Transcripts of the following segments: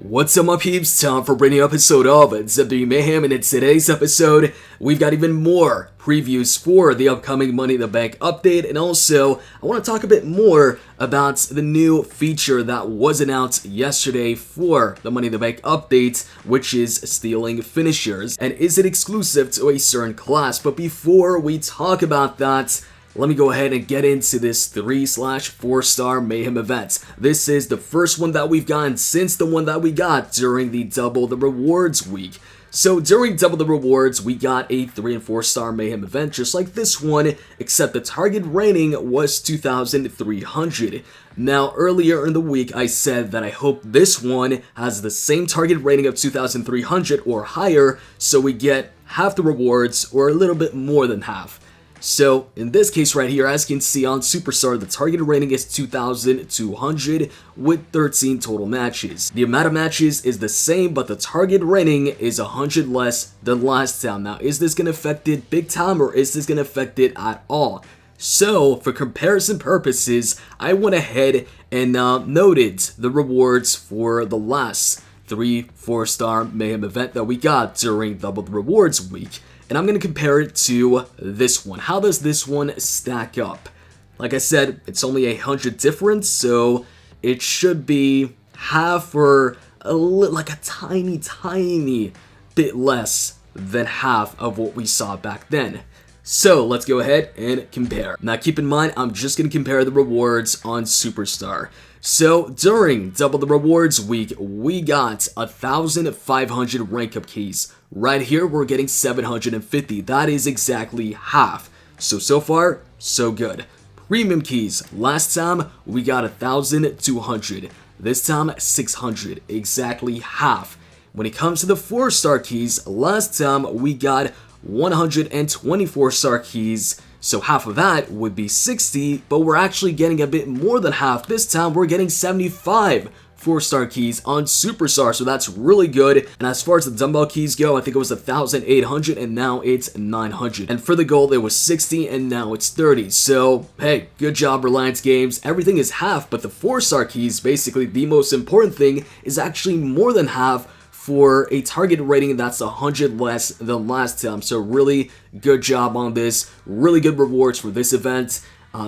What's up, my peeps? Time for a brand new episode of WWE Mayhem, and in today's episode, we've got even more previews for the upcoming Money in the Bank update, and also, I want to talk a bit more about the new feature that was announced yesterday for the Money in the Bank update, which is stealing finishers, and is it exclusive to a certain class? But before we talk about that, let me go ahead and get into this 3/4-star Mayhem event. This is the first one that we've gotten since the one that we got during the Double the Rewards week. So during Double the Rewards, we got a 3 and 4-star Mayhem event just like this one, except the target rating was 2,300. Now, earlier in the week, I said that I hope this one has the same target rating of 2,300 or higher, so we get half the rewards or a little bit more than half. So, in this case right here, as you can see on Superstar, the target rating is 2,200 with 13 total matches. The amount of matches is the same, but the target rating is 100 less than last time. Now, is this going to affect it big time, or is this going to affect it at all? So, for comparison purposes, I went ahead and noted the rewards for the last 3/4-star Mayhem event that we got during Double the Rewards week. And I'm going to compare it to this one. How does this one stack up? Like I said, it's only 100 difference, so it should be half or like a tiny bit less than half of what we saw back then. So let's go ahead and compare. Now keep in mind, I'm just going to compare the rewards on Superstar. So during Double the Rewards week, we got 1,500 rank up keys. Right here, we're getting 750. That is exactly half. So far, so good. Premium keys. Last time, we got 1,200. This time, 600. Exactly half. When it comes to the 4-star keys, last time, we got 124-star keys. So half of that would be 60, but we're actually getting a bit more than half. This time, we're getting 75 4-star keys on Superstar, so that's really good. And as far as the dumbbell keys go, I think it was 1,800 and now it's 900. And for the gold, it was 60 and now it's 30. So, hey, good job, Reliance Games. Everything is half, but the 4-star keys, basically the most important thing, is actually more than half for a target rating that's 100 less than last time. So really good job on this. Really good rewards for this event.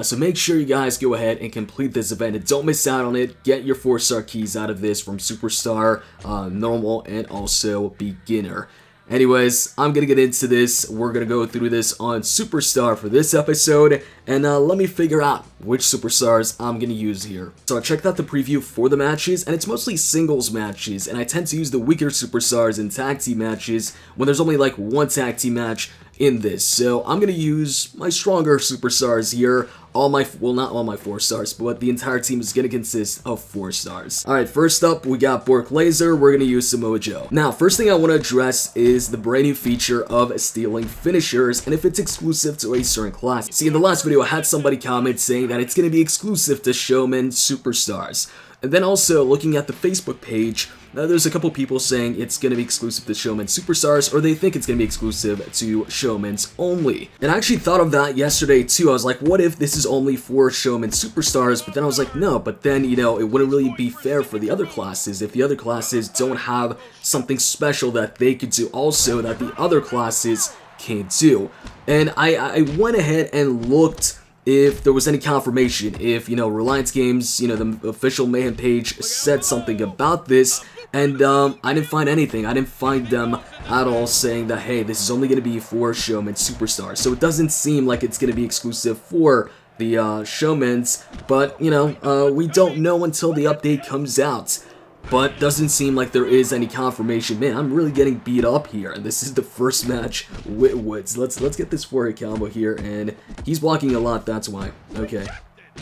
So make sure you guys go ahead and complete this event and don't miss out on it. Get your 4-star keys out of this from Superstar, Normal, and also Beginner. Anyways, I'm going to get into this. We're going to go through this on Superstar for this episode, and let me figure out which Superstars I'm going to use here. So I checked out the preview for the matches, and it's mostly singles matches, and I tend to use the weaker Superstars in tag team matches when there's only like one tag team match in this. So I'm going to use my stronger Superstars here. Not all my 4-stars, but the entire team is going to consist of 4 stars. Alright, first up, we got Bork Laser. We're going to use Samoa Joe. Now, first thing I want to address is the brand new feature of stealing finishers, and if it's exclusive to a certain class. See, in the last video, I had somebody comment saying that it's going to be exclusive to Showman Superstars. And then also, looking at the Facebook page, there's a couple people saying it's going to be exclusive to Showman Superstars, or they think it's going to be exclusive to Showman's Only. And I actually thought of that yesterday too. I was like, what if this is only for Showman Superstars? But then I was like, no, but then, you know, it wouldn't really be fair for the other classes if the other classes don't have something special that they could do also that the other classes can't do. And I went ahead and looked if there was any confirmation, if, you know, Reliance Games, you know, the official Mayhem page said something about this, and I didn't find anything. I didn't find them at all saying that, hey, this is only going to be for Showman Superstars. So it doesn't seem like it's going to be exclusive for the Showmans, but, you know, we don't know until the update comes out. But doesn't seem like there is any confirmation. Man, I'm really getting beat up here. And this is the first match with Woods. Let's get this forehead combo here, and he's blocking a lot. That's why. Okay.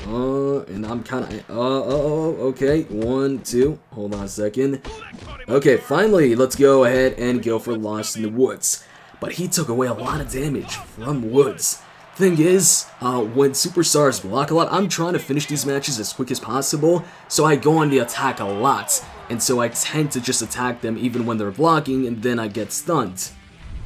And I'm kind of. Okay. 1, 2. Hold on a second. Okay. Finally, let's go ahead and go for Lost in the Woods. But he took away a lot of damage from Woods. Thing is, when Superstars block a lot, I'm trying to finish these matches as quick as possible, so I go on the attack a lot, and so I tend to just attack them even when they're blocking, and then I get stunned.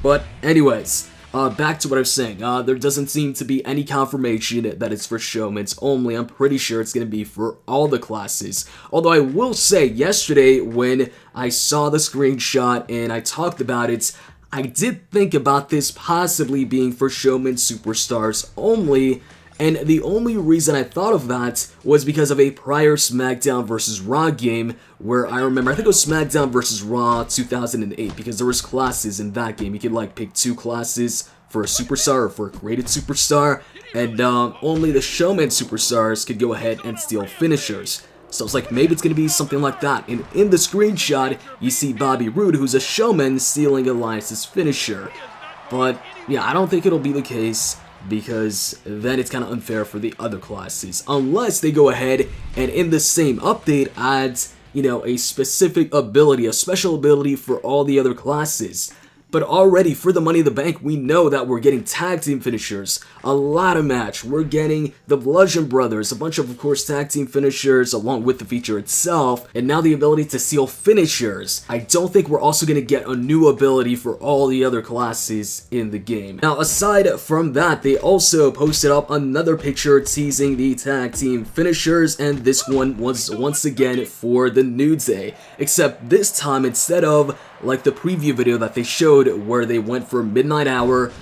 But anyways, back to what I was saying, there doesn't seem to be any confirmation that it's for Showman's Only. I'm pretty sure it's going to be for all the classes. Although I will say, yesterday when I saw the screenshot and I talked about it, I did think about this possibly being for Showman Superstars Only. And the only reason I thought of that was because of a prior SmackDown vs. Raw game where I remember, I think it was SmackDown vs. Raw 2008, because there was classes in that game. You could like pick 2 classes for a superstar or for a created superstar, and only the Showman Superstars could go ahead and steal finishers. So it's like, maybe it's going to be something like that. And in the screenshot, you see Bobby Roode, who's a Showman, stealing Elias's finisher. But yeah, I don't think it'll be the case, because then it's kind of unfair for the other classes, unless they go ahead and in the same update add, you know, a specific ability, a special ability for all the other classes. But already for the Money in the Bank, we know that we're getting tag team finishers, a ladder match, we're getting the Bludgeon Brothers, a bunch of course, tag team finishers along with the feature itself, and now the ability to steal finishers. I don't think we're also going to get a new ability for all the other classes in the game. Now, aside from that, they also posted up another picture teasing the tag team finishers, and this one was once again for the New Day, except this time, instead of like the preview video that they showed where they went for Midnight Hour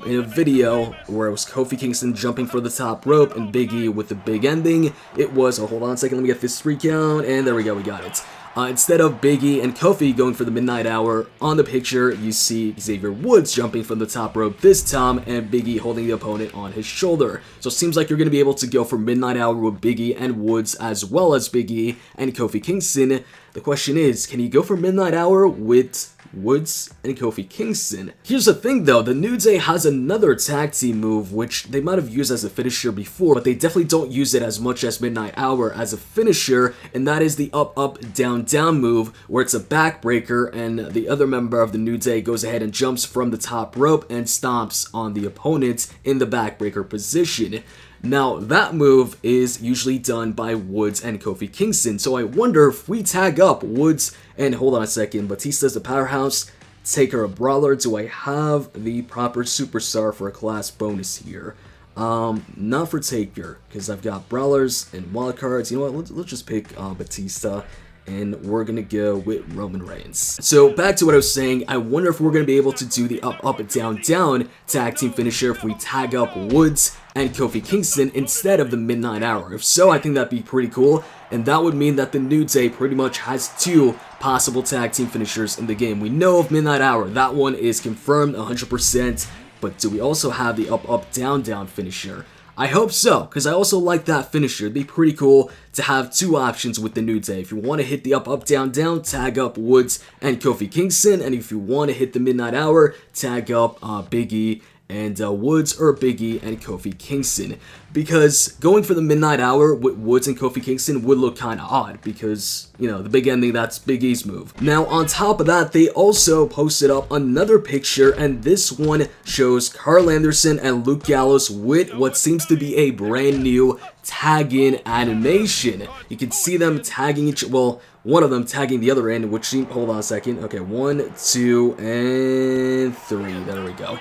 in a video where it was Kofi Kingston jumping for the top rope and Big E with the big ending, it was, oh, hold on a second, let me get this 3 count, and there we go, we got it. Instead of Big E and Kofi going for the Midnight Hour, on the picture you see Xavier Woods jumping from the top rope this time and Big E holding the opponent on his shoulder. So it seems like you're going to be able to go for Midnight Hour with Big E and Woods as well as Big E and Kofi Kingston. The question is, can you go for Midnight Hour with Woods and Kofi Kingston? Here's the thing though, the New Day has another tag team move which they might have used as a finisher before, but they definitely don't use it as much as Midnight Hour as a finisher, and that is the up up down down move where it's a backbreaker and the other member of the New Day goes ahead and jumps from the top rope and stomps on the opponent in the backbreaker position. Now, that move is usually done by Woods and Kofi Kingston, so I wonder if we tag up Woods and, hold on a second, Batista's the Powerhouse, Taker a Brawler. Do I have the proper superstar for a class bonus here? Not for Taker, because I've got Brawlers and wildcards. You know what, let's just pick Batista, and we're gonna go with Roman Reigns. So back to what I was saying, I wonder if we're gonna be able to do the up up and down down tag team finisher if we tag up Woods and Kofi Kingston instead of the Midnight Hour. If so, I think that'd be pretty cool, and that would mean that the New Day pretty much has 2 possible tag team finishers in the game. We know of Midnight Hour, that one is confirmed 100%, but do we also have the up up down down finisher? I hope so, because I also like that finisher. It'd be pretty cool to have 2 options with the New Day. If you want to hit the up, up, down, down, tag up Woods and Kofi Kingston. And if you want to hit the Midnight Hour, tag up Big E and Woods or Big E and Kofi Kingston. Because going for the Midnight Hour with Woods and Kofi Kingston would look kind of odd because, you know, the big ending, that's Big E's move. Now, on top of that, they also posted up another picture, and this one shows Carl Anderson and Luke Gallows with what seems to be a brand new tag-in animation. You can see them tagging each, well, one of them tagging the other end, which seems, hold on a second, okay, 1, 2, and 3, there we go.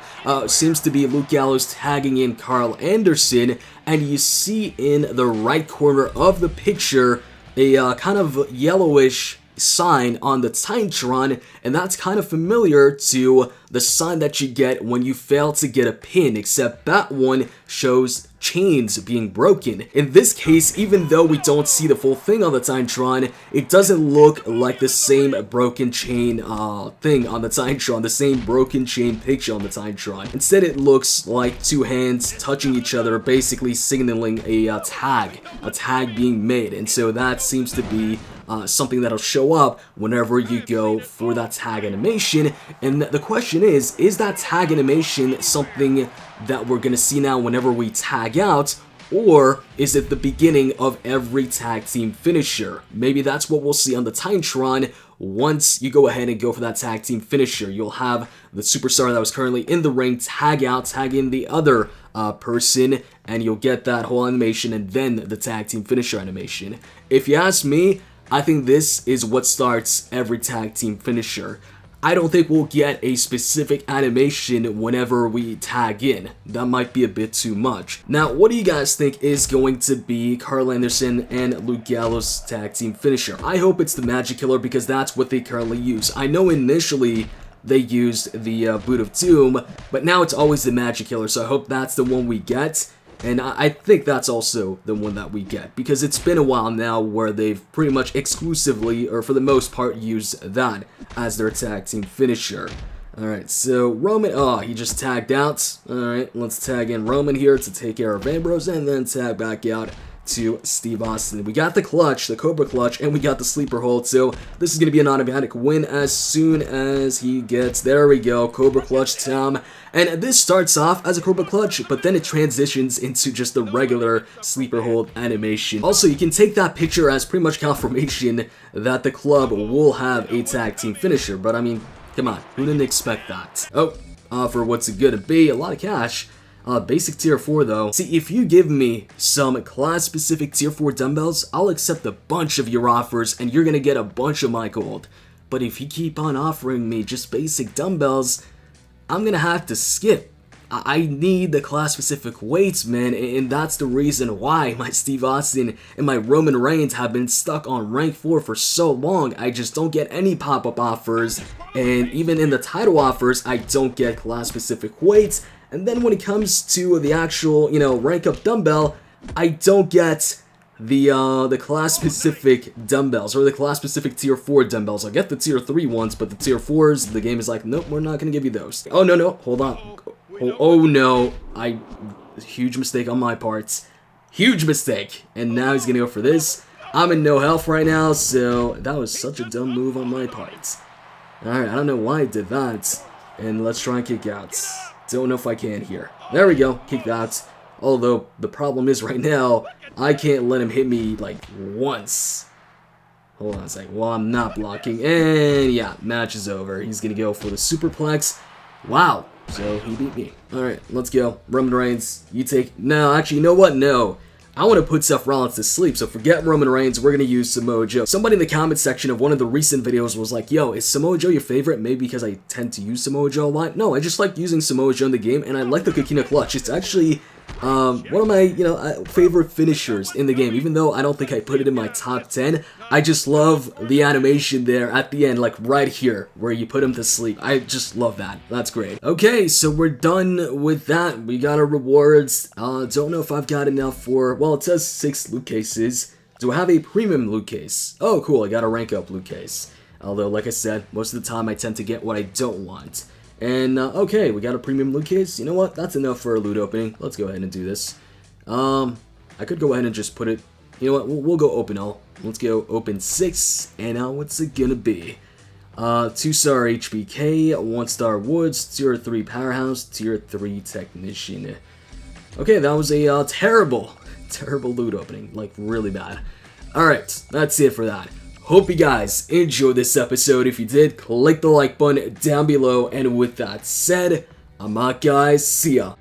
Seems to be Luke Gallows tagging in Carl Anderson, and you see in the right corner of the picture a kind of yellowish sign on the Titantron, and that's kind of familiar to the sign that you get when you fail to get a pin, except that one shows chains being broken. In this case, even though we don't see the full thing on the Titantron, it doesn't look like the same broken chain thing on the Titantron, the same broken chain picture on the Titantron. Instead, it looks like 2 hands touching each other, basically signaling a tag being made, and so that seems to be something that'll show up whenever you go for that tag animation. And the question is that tag animation something that we're gonna see now whenever we tag out, or is it the beginning of every tag team finisher? Maybe that's what we'll see on the Titantron. Once you go ahead and go for that tag team finisher, you'll have the superstar that was currently in the ring tag out, tag in the other person, and you'll get that whole animation and then the tag team finisher animation. If you ask me, I think this is what starts every tag team finisher. I don't think we'll get a specific animation whenever we tag in. That might be a bit too much. Now, what do you guys think is going to be Carl Anderson and Luke Gallows' tag team finisher? I hope it's the Magic Killer because that's what they currently use. I know initially they used the Boot of Doom, but now it's always the Magic Killer, so I hope that's the one we get. And I think that's also the one that we get, because it's been a while now where they've pretty much exclusively, or for the most part, used that as their tag team finisher. Alright, so Roman, he just tagged out. Alright, let's tag in Roman here to take care of Ambrose, and then tag back out to Steve Austin. We got the clutch, the Cobra clutch, and we got the sleeper hold, so this is going to be an automatic win as soon as he gets, there we go, Cobra clutch time. And this starts off as a Cobra clutch, but then it transitions into just the regular sleeper hold animation. Also, you can take that picture as pretty much confirmation that the club will have a tag team finisher, but I mean, come on, who didn't expect that? Oh, for what's it gonna be, a lot of cash. Basic tier 4 though. See, if you give me some class-specific tier 4 dumbbells, I'll accept a bunch of your offers and you're gonna get a bunch of my gold. But if you keep on offering me just basic dumbbells, I'm gonna have to skip. I need the class-specific weights, man, and that's the reason why my Steve Austin and my Roman Reigns have been stuck on rank 4 for so long. I just don't get any pop-up offers, and even in the title offers, I don't get class-specific weights. And then when it comes to the actual, rank up dumbbell, I don't get the class-specific dumbbells, or the class-specific tier 4 dumbbells. I'll get the tier 3 ones, but the tier 4s, the game is like, nope, we're not gonna give you those. Oh, no, hold on. Oh no, huge mistake on my part. Huge mistake. And now he's gonna go for this. I'm in no health right now, so that was such a dumb move on my part. Alright, I don't know why I did that. And let's try and kick out. Don't know if I can here. There we go, kicked out. Although, the problem is right now, I can't let him hit me, like, once. Hold on a second, well, I'm not blocking. And yeah, match is over. He's gonna go for the superplex. Wow. So, he beat me. Alright, let's go. Roman Reigns, you take... No, actually, you know what? No. I want to put Seth Rollins to sleep, so forget Roman Reigns, we're going to use Samoa Joe. Somebody in the comment section of one of the recent videos was like, yo, is Samoa Joe your favorite? Maybe because I tend to use Samoa Joe a lot? No, I just like using Samoa Joe in the game, and I like the Coquina Clutch. It's actually... one of my, favorite finishers in the game. Even though I don't think I put it in my top 10, I just love the animation there at the end, like right here, where you put him to sleep. I just love that. That's great. Okay, so we're done with that. We got our rewards. Don't know if I've got enough for, well, it says 6 loot cases. Do I have a premium loot case? Oh, cool, I got a rank up loot case. Although, like I said, most of the time I tend to get what I don't want. And, okay, we got a premium loot case. You know what? That's enough for a loot opening. Let's go ahead and do this. I could go ahead and just put it... You know what? We'll go open all. Let's go open 6. And now what's it gonna be? 2-star HBK, 1-star Woods, tier 3 Powerhouse, tier 3 Technician. Okay, that was a terrible loot opening. Like, really bad. Alright, that's it for that. Hope you guys enjoyed this episode. If you did, click the like button down below. And with that said, I'm out, guys. See ya.